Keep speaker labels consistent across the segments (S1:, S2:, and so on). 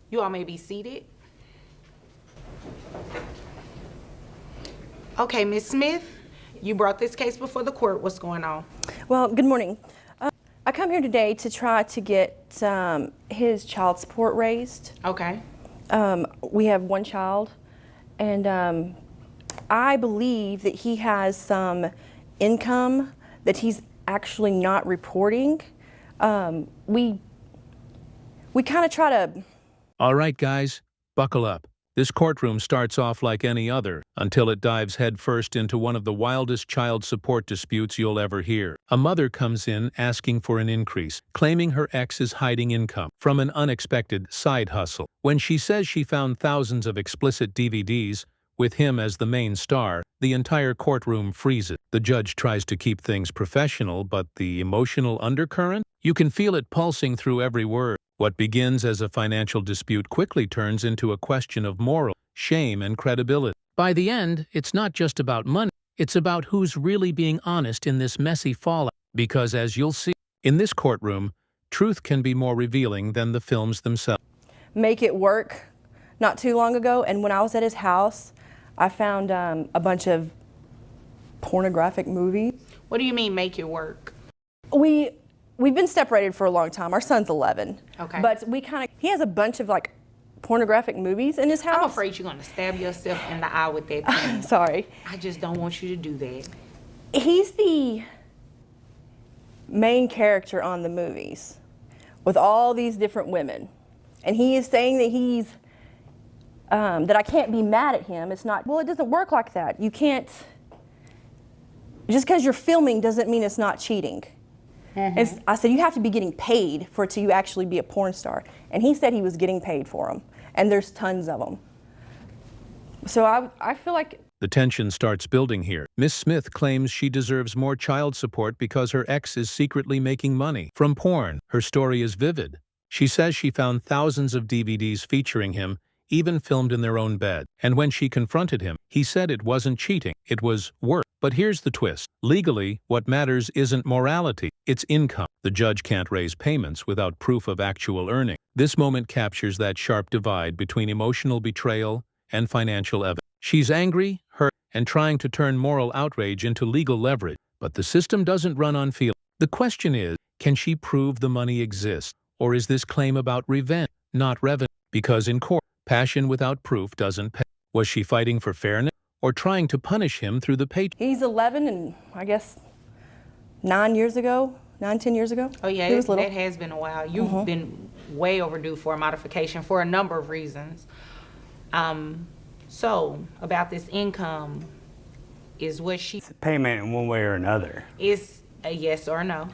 S1: You all may be seated. Okay, Ms. Smith, you brought this case before the court. What's going on?
S2: Well, good morning. I come here today to try to get his child support raised.
S1: Okay.
S2: We have one child, and I believe that he has some income that he's actually not reporting. We kind of try to...
S3: All right, guys, buckle up. This courtroom starts off like any other until it dives headfirst into one of the wildest child support disputes you'll ever hear. A mother comes in asking for an increase, claiming her ex is hiding income from an unexpected side hustle. When she says she found thousands of explicit DVDs, with him as the main star, the entire courtroom freezes. The judge tries to keep things professional, but the emotional undercurrent? You can feel it pulsing through every word. What begins as a financial dispute quickly turns into a question of moral, shame, and credibility. By the end, it's not just about money, it's about who's really being honest in this messy fallout. Because as you'll see, in this courtroom, truth can be more revealing than the films themselves.
S2: Make it work not too long ago, and when I was at his house, I found a bunch of pornographic movies.
S1: What do you mean make it work?
S2: We've been separated for a long time. Our son's 11.
S1: Okay.
S2: But he has a bunch of like pornographic movies in his house.
S1: I'm afraid you're going to stab yourself in the eye with that pen.
S2: Sorry.
S1: I just don't want you to do that.
S2: He's the main character on the movies with all these different women. And he is saying that that I can't be mad at him. It's not, well, it doesn't work like that. You can't, just because you're filming doesn't mean it's not cheating. Mm-hmm. I said, you have to be getting paid for it to actually be a porn star. And he said he was getting paid for them. And there's tons of them. So I feel like...
S3: The tension starts building here. Miss Smith claims she deserves more child support because her ex is secretly making money from porn. Her story is vivid. She says she found thousands of DVDs featuring him, even filmed in their own bed. And when she confronted him, he said it wasn't cheating, it was work. But here's the twist. Legally, what matters isn't morality, it's income. The judge can't raise payments without proof of actual earning. This moment captures that sharp divide between emotional betrayal and financial evidence. She's angry, hurt, and trying to turn moral outrage into legal leverage. But the system doesn't run on feeling. The question is, can she prove the money exists? Or is this claim about revenge, not revenue? Because in court, passion without proof doesn't pay. Was she fighting for fairness or trying to punish him through the paycheck?
S2: He's 11, and I guess 10 years ago.
S1: Oh yeah,
S2: he was little.
S1: That has been a while. You've been way overdue for a modification for a number of reasons. So about this income, is what she...
S4: It's a payment in one way or another.
S1: Is a yes or no?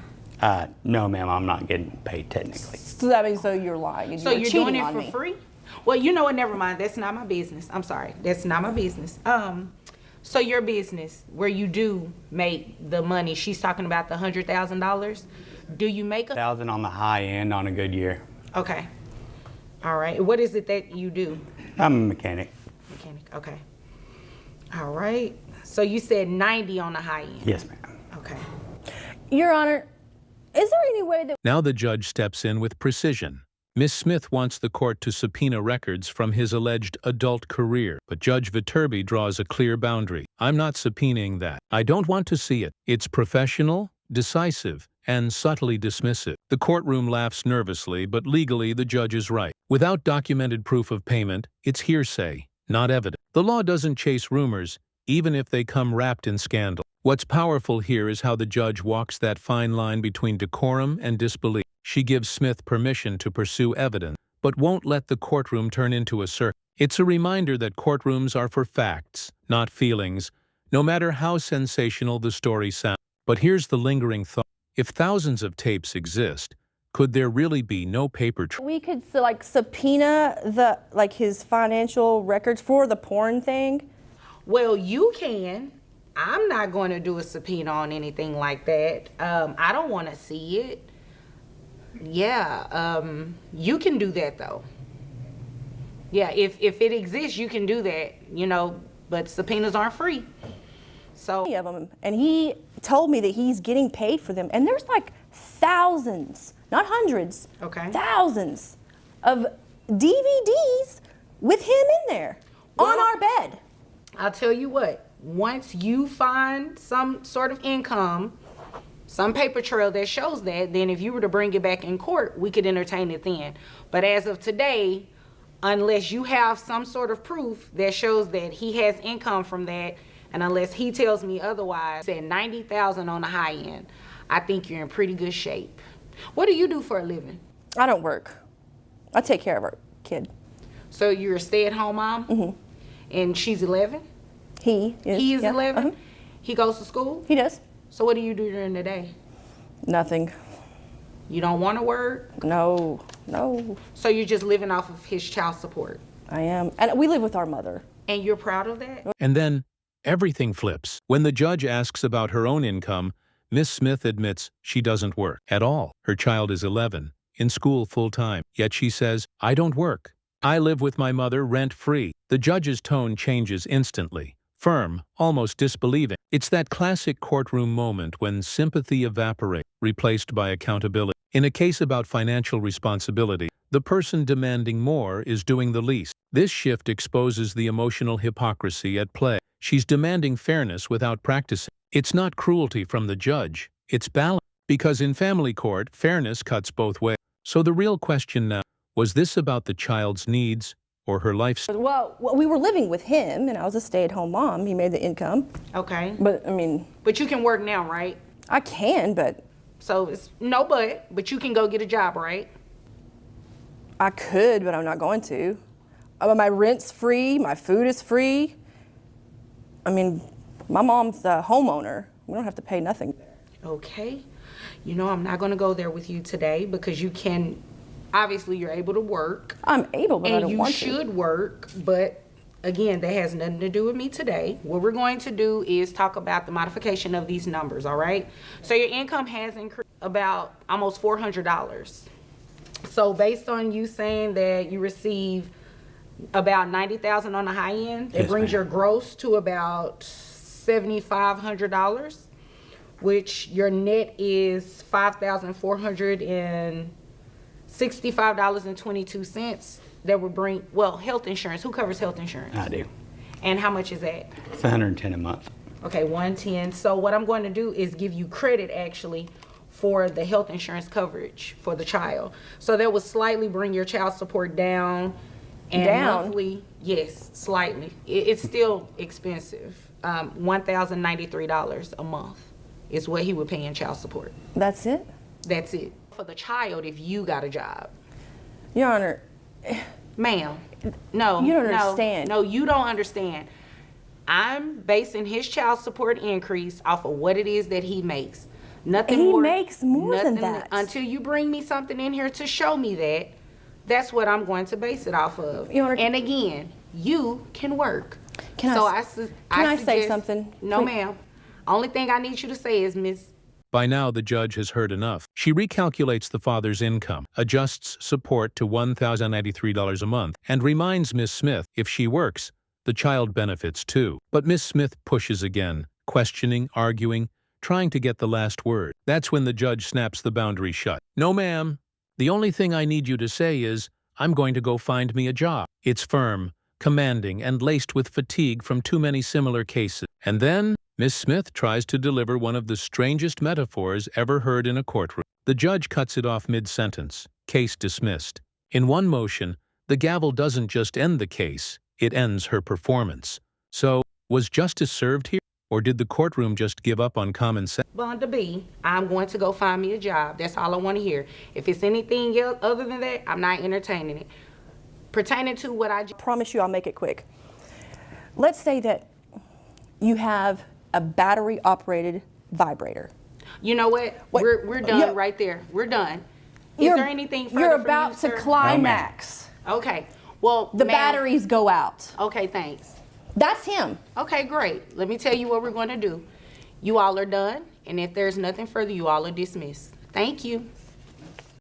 S4: No, ma'am, I'm not getting paid technically.
S2: So that means you're lying and
S1: so you're doing it for free? Well, you know what, never mind. That's not my business. I'm sorry. That's not my business. So your business, where you do make the money, she's talking about the $100,000. Do you make
S4: $1,000 on the high end on a good year.
S1: Okay. All right. What is it that you do?
S4: I'm a mechanic.
S1: Mechanic. Okay. All right. So you said 90 on the high end.
S4: Yes, ma'am.
S1: Okay.
S2: Your Honor, is there any way that...
S3: Now the judge steps in with precision. Miss Smith wants the court to subpoena records from his alleged adult career, but Judge Viterbi draws a clear boundary. I'm not subpoenaing that. I don't want to see it. It's professional, decisive, and subtly dismissive. The courtroom laughs nervously, but legally the judge is right. Without documented proof of payment, it's hearsay, not evidence. The law doesn't chase rumors, even if they come wrapped in scandal. What's powerful here is how the judge walks that fine line between decorum and disbelief. She gives Smith permission to pursue evidence, but won't let the courtroom turn into a circus. It's a reminder that courtrooms are for facts, not feelings, no matter how sensational the story sounds. But here's the lingering thought. If thousands of tapes exist, could there really be no paper trail?
S2: We could subpoena his financial records for the porn thing?
S1: Well, you can. I'm not going to do a subpoena on anything like that. I don't want to see it. Yeah, you can do that though. Yeah, if it exists, you can do that, but subpoenas aren't free. So
S2: of them, and he told me that he's getting paid for them, and there's like thousands, not hundreds,
S1: okay,
S2: thousands of DVDs with him in there on our bed.
S1: I'll tell you what, once you find some sort of income, some paper trail that shows that, then if you were to bring it back in court, we could entertain it then. But as of today, unless you have some sort of proof that shows that he has income from that, and unless he tells me otherwise, at $90,000 on the high end, I think you're in pretty good shape. What do you do for a living?
S2: I don't work. I take care of our kid.
S1: So you're a stay-at-home mom? Mm-hmm. And she's 11?
S2: He is.
S1: He is
S2: yeah.
S1: 11? He goes to school?
S2: He does.
S1: So what do you do during the day?
S2: Nothing.
S1: You don't want to work?
S2: No.
S1: So you're just living off of his child support?
S2: I am. And we live with our mother.
S1: And you're proud of that?
S3: And then, everything flips. When the judge asks about her own income, Miss Smith admits she doesn't work at all. Her child is 11, in school full-time, yet she says, "I don't work. I live with my mother rent-free." The judge's tone changes instantly. Firm, almost disbelieving. It's that classic courtroom moment when sympathy evaporates, replaced by accountability. In a case about financial responsibility, the person demanding more is doing the least. This shift exposes the emotional hypocrisy at play. She's demanding fairness without practicing. It's not cruelty from the judge, it's balance. Because in family court, fairness cuts both ways. So the real question now, was this about the child's needs or her lifestyle?
S2: Well, we were living with him, and I was a stay-at-home mom. He made the income.
S1: Okay.
S2: But, I mean...
S1: But you can work now, right?
S2: I can, but...
S1: So it's no but you can go get a job, right?
S2: I could, but I'm not going to. My rent's free, my food is free. I mean, my mom's the homeowner. We don't have to pay nothing.
S1: Okay. You know, I'm not going to go there with you today because you can, obviously you're able to work.
S2: I'm able, but I don't want to.
S1: And you should work, but again, that has nothing to do with me today. What we're going to do is talk about the modification of these numbers, all right? So your income has increased about almost $400. So based on you saying that you receive about $90,000 on the high end, it brings your gross to about $7,500, which your net is $5,465.22. That would bring, well, health insurance. Who covers health insurance?
S4: I do.
S1: And how much is that?
S4: It's $110 a month.
S1: Okay, 110. So what I'm going to do is give you credit actually for the health insurance coverage for the child. So that would slightly bring your child support down. And
S2: Down?
S1: monthly, yes, slightly. It's still expensive. $1,093 a month is what he would pay in child support.
S2: That's it?
S1: That's it. For the child, if you got a job.
S2: Your Honor,
S1: Ma'am, no.
S2: You don't
S1: no,
S2: understand.
S1: No, you don't understand. I'm basing his child support increase off of what it is that he makes. Nothing
S2: He
S1: more.
S2: makes more than
S1: nothing-
S2: that.
S1: Until you bring me something in here to show me that, that's what I'm going to base it off of.
S2: Your Honor,
S1: and again, you can work.
S2: Can I say
S1: suggest,
S2: something?
S1: No,
S2: Please.
S1: ma'am. Only thing I need you to say is, Miss.
S3: By now, the judge has heard enough. She recalculates the father's income, adjusts support to $1,093 a month, and reminds Miss Smith if she works, the child benefits too. But Miss Smith pushes again, questioning, arguing, trying to get the last word. That's when the judge snaps the boundary shut. "No, ma'am. The only thing I need you to say is, I'm going to go find me a job." It's firm, commanding, and laced with fatigue from too many similar cases. And then Miss Smith tries to deliver one of the strangest metaphors ever heard in a courtroom. The judge cuts it off mid-sentence. Case dismissed. In one motion, the gavel doesn't just end the case, it ends her performance. So, was justice served here? Or did the courtroom just give up on common sense?
S1: Vonda B, I'm going to go find me a job. That's all I want to hear. If it's anything else other than that, I'm not entertaining it. Pertaining to what I just...
S2: Promise you I'll make it quick. Let's say that you have a battery-operated vibrator.
S1: You know what? We're done
S2: Yeah.
S1: right there. We're done. Is there anything further
S2: You're
S1: from
S2: about
S1: you,
S2: to
S1: sir?
S2: climax.
S1: Okay. Well,
S2: The
S1: ma'am-
S2: batteries go out.
S1: Okay, thanks.
S2: That's him.
S1: Okay, great. Let me tell you what we're going to do. You all are done, and if there's nothing further, you all are dismissed. Thank you.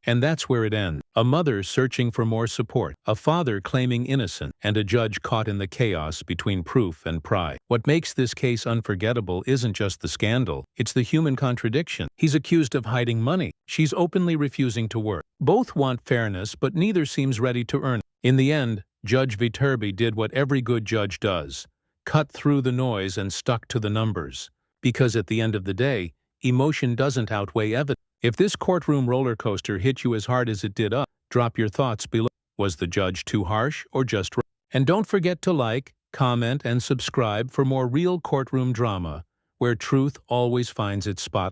S3: And that's where it ends. A mother searching for more support, a father claiming innocence, and a judge caught in the chaos between proof and pride. What makes this case unforgettable isn't just the scandal, it's the human contradiction. He's accused of hiding money. She's openly refusing to work. Both want fairness, but neither seems ready to earn it. In the end, Judge Viterbi did what every good judge does: cut through the noise and stuck to the numbers. Because at the end of the day, emotion doesn't outweigh evidence. If this courtroom roller coaster hit you as hard as it did us, drop your thoughts below. Was the judge too harsh or just right? And don't forget to like, comment, and subscribe for more real courtroom drama, where truth always finds its spot.